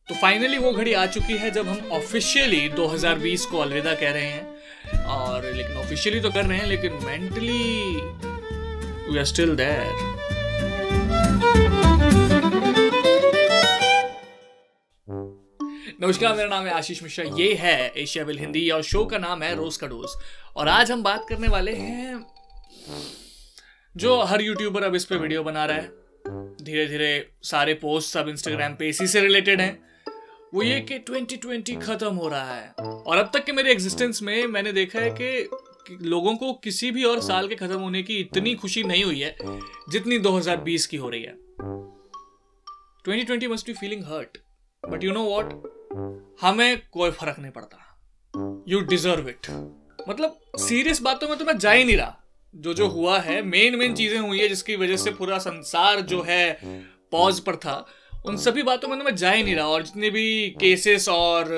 तो फाइनली वो घड़ी आ चुकी है जब हम ऑफिशियली 2020 को अलविदा कह रहे हैं। और लेकिन ऑफिशियली तो कर रहे हैं, लेकिन mentally we are still there. नमस्कार, मेरा नाम है आशीष मिश्रा, ये है एशियाविल हिंदी और शो का नाम है रोज का डोज। और आज हम बात करने वाले हैं जो हर यूट्यूबर अब इस पे वीडियो बना रहा है। धीरे धीरे सारे पोस्ट अब इंस्टाग्राम पे इसी से रिलेटेड हैं। वो ये कि 2020 खत्म हो रहा है। और अब तक के मेरे एग्जिस्टेंस में मैंने देखा है कि लोगों को किसी भी और साल के खत्म होने की इतनी खुशी नहीं हुई है जितनी 2020 की हो रही है। 2020 must be feeling hurt, but you know what, हमें कोई फर्क नहीं पड़ता। You deserve it. मतलब सीरियस बातों में तो मैं जा ही नहीं रहा। जो हुआ है, मेन चीजें हुई है जिसकी वजह से पूरा संसार जो है पॉज पर था, उन सभी बातों में तो मैं जा ही नहीं रहा। और जितने भी केसेस और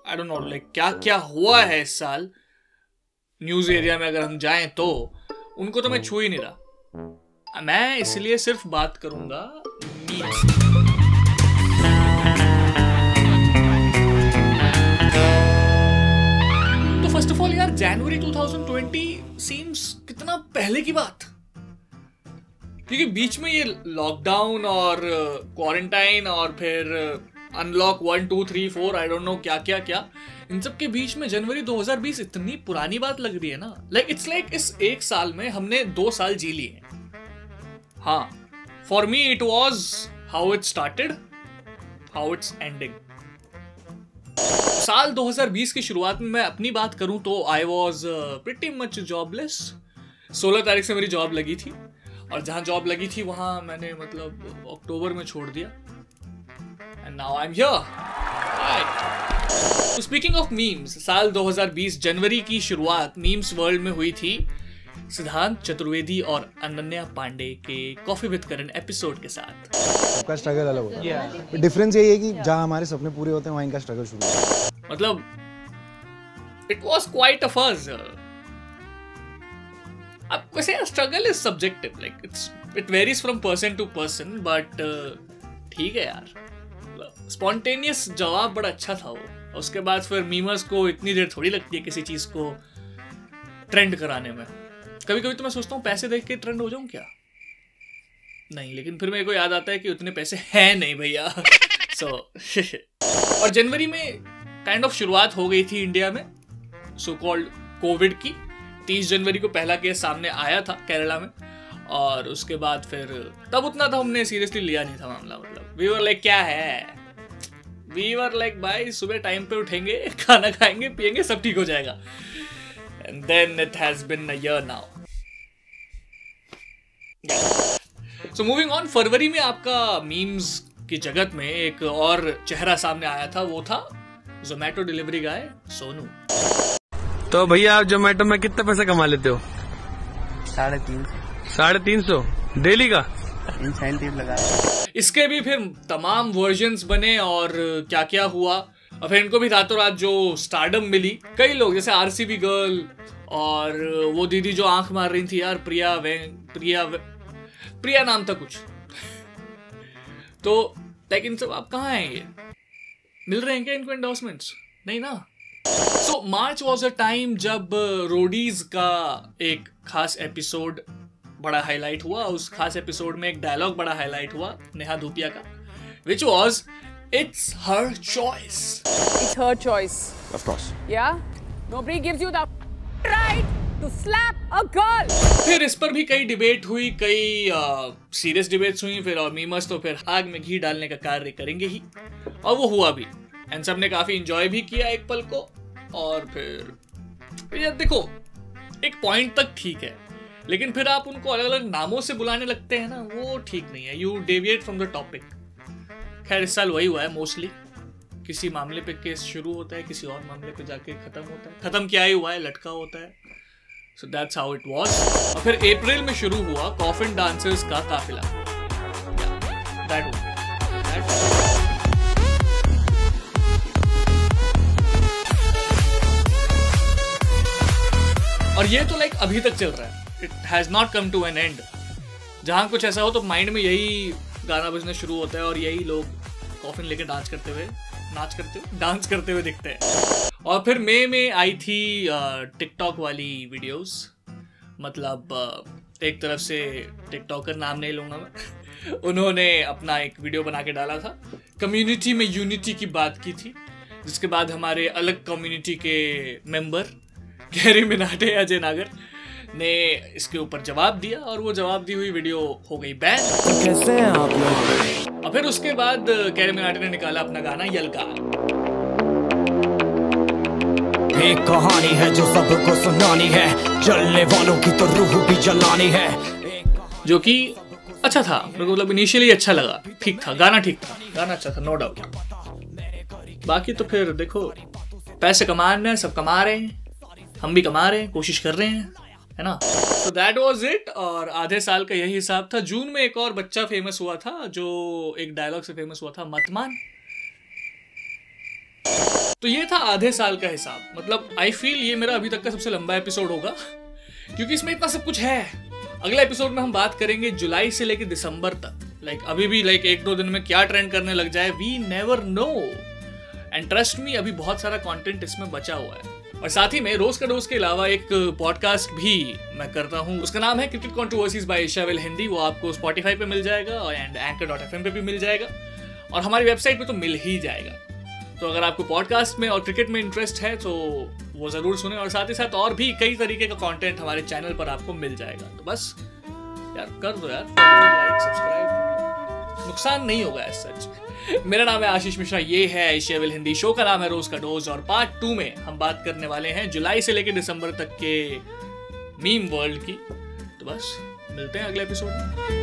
आई डोंट नो लाइक क्या क्या हुआ है इस साल न्यूज एरिया में, अगर हम जाएं तो उनको तो मैं छू ही नहीं रहा। मैं इसलिए सिर्फ बात करूंगा मीम्स। तो फर्स्ट ऑफ ऑल यार, जनवरी 2020 सीम्स कितना पहले की बात, क्योंकि बीच में ये लॉकडाउन और क्वारंटाइन और फिर अनलॉक 1 2 3 4 आई डोंट नो क्या क्या क्या, इन सब के बीच में जनवरी 2020 इतनी पुरानी बात लग रही है ना। इट्स लाइक इस एक साल में हमने 2 साल जी लिए हैं। हाँ, for me it was how it started, how it's ending. साल 2020 की शुरुआत में मैं अपनी बात करूं तो I was pretty much jobless. 16 तारीख से मेरी जॉब लगी थी, और जहां जॉब लगी थी वहां मैंने मतलब अक्टूबर में छोड़ दिया। And now I am here. तो स्पीकिंग ऑफ मीम्स, साल 2020 जनवरी की शुरुआत मीम्स वर्ल्ड में हुई थी सिद्धांत चतुर्वेदी और अनन्या पांडे के कॉफी विद करण एपिसोड के साथ। सबका स्ट्रगल अलग होता है। डिफरेंस यही है कि जहां हमारे सपने पूरे होते हैं वहां इनका स्ट्रगल शुरू होता है। मतलब it was quite a fuss. अब वैसे struggle is subjective, like it varies from person to person, but ठीक है यार। स्पॉन्टेनियस जवाब बड़ा अच्छा था वो। उसके बाद फिर मीमर्स को इतनी देर थोड़ी लगती है किसी चीज को ट्रेंड कराने में। कभी कभी तो मैं सोचता हूँ पैसे देख के ट्रेंड हो जाऊं क्या? नहीं, लेकिन फिर मेरे को याद आता है कि उतने पैसे हैं नहीं भैया। सो और जनवरी में काइंड ऑफ शुरुआत हो गई थी इंडिया में सो कॉल्ड कोविड की। 30 जनवरी को पहला केस सामने आया था केरला में, और उसके बाद फिर तब उतना तो हमने सीरियसली लिया नहीं था मामला। मतलब वी वर लाइक क्या है, वी वर लाइक भाई सुबह टाइम पे उठेंगे, खाना खाएंगे, पिएंगे, सब ठीक हो जाएगा। And then it has been a year now. So moving on, फरवरी में आपका मीम्स की जगत में एक और चेहरा सामने आया था। वो था जोमेटो डिलीवरी गाय सोनू। तो भैया आप जोमेटो में कितना पैसा कमा लेते हो? 350। 350 डेली का? इंसेंटिव लगा। इसके भी फिर तमाम वर्जन्स बने और क्या क्या हुआ। और फिर इनको भी रातों रात जो स्टारडम मिली। कई लोग जैसे आरसीबी गर्ल और वो दीदी जो आंख मार रही थी यार, प्रिया नाम था कुछ। तो लेकिन सब आप कहाँ हैं? ये मिल रहे हैं क्या इनको एंडोर्समेंट्स? नहीं ना। सो मार्च वॉज अ टाइम जब रोडीज का एक खास एपिसोड बड़ा हाईलाइट हुआ। उस खास एपिसोड में एक डायलॉग बड़ा हाईलाइट हुआ नेहा धूपिया का, which was it's her choice. It's her choice. Of course. Yeah? Nobody gives you the right to slap a girl. फिर इस पर भी कई डिबेट हुई, कई सीरियस डिबेट्स हुई। फिर और मीमर्स तो फिर आग में घी डालने का कार्य करेंगे ही, और वो हुआ भी। एंड सबने काफी एंजॉय भी किया एक पल को। और फिर यार देखो, एक पॉइंट तक ठीक है, लेकिन फिर आप उनको अलग अलग नामों से बुलाने लगते हैं ना, वो ठीक नहीं है। You deviate from the topic. खैर इस साल वही हुआ है मोस्टली। किसी मामले पे केस शुरू होता है, किसी और मामले पे जाके खत्म होता है। खत्म क्या ही हुआ है, लटका होता है। So that's how it was. और फिर अप्रैल में शुरू हुआ कॉफिन डांसर्स का काफिला। और ये तो लाइक अभी तक चल रहा है। It has not come to an end. जहां कुछ ऐसा हो तो माइंड में यही गाना बजना शुरू होता है और यही लोग कॉफिन लेके डांस करते हुए दिखते हैं। और फिर मई में आई थी टिकटॉक वाली वीडियोस, मतलब एक तरफ से टिकटॉकर नाम नहीं लूंगा मैं, उन्होंने अपना एक वीडियो बना के डाला था, कम्युनिटी में यूनिटी की बात की थी, जिसके बाद हमारे अलग कम्युनिटी के मेंबर गैरी मिनाटे अजय नागर ने इसके ऊपर जवाब दिया और वो जवाब दी हुई वीडियो हो गई बैन। कैसे हैं आप लोग? और फिर उसके बाद गैरी मिनाटे ने निकाला अपना गाना यलका। एक कहानी है जो सबको सुनानी है, जलने वालों की तो रूह भी जलानी है, जो कि अच्छा था, मतलब इनिशियली अच्छा लगा, ठीक था, गाना ठीक था, गाना अच्छा था, नो डाउट। बाकी तो फिर देखो, पैसे कमाने हैं, सब कमा रहे हैं, हम भी कमा रहे हैं, कोशिश कर रहे हैं, है ना। तो दैट वाज इट। और आधे साल का यही हिसाब था। जून में एक और बच्चा फेमस हुआ था, जो एक डायलॉग से फेमस हुआ था, मतमान। तो ये था आधे साल का हिसाब। मतलब आई फील ये मेरा अभी तक का सबसे लंबा एपिसोड होगा, क्योंकि इसमें इतना सब कुछ है। अगले एपिसोड में हम बात करेंगे जुलाई से लेकर दिसंबर तक। लाइक अभी भी लाइक 1-2 दिन में क्या ट्रेंड करने लग जाए, we never know. And trust me, अभी बहुत सारा कंटेंट इसमें बचा हुआ है। और साथ ही में रोज का डोज के अलावा एक पॉडकास्ट भी मैं करता हूँ, उसका नाम है क्रिकेट कंट्रोवर्सीज बाय एशियावेल हिंदी। वो आपको स्पॉटिफाई पे मिल जाएगा एंड anchor.fm पे भी मिल जाएगा और हमारी वेबसाइट पे तो मिल ही जाएगा। तो अगर आपको पॉडकास्ट में और क्रिकेट में इंटरेस्ट है तो वो जरूर सुने। और साथ ही साथ और भी कई तरीके का कंटेंट हमारे चैनल पर आपको मिल जाएगा। तो बस यार कर दो यार, लाइक सब्सक्राइब, नुकसान नहीं होगा ऐसा सच। मेरा नाम है आशीष मिश्रा, ये है एशियावेल हिंदी, शो का नाम है रोज का डोज। और पार्ट 2 में हम बात करने वाले हैं जुलाई से लेकर दिसंबर तक के मीम वर्ल्ड की। तो बस मिलते हैं अगले एपिसोड में।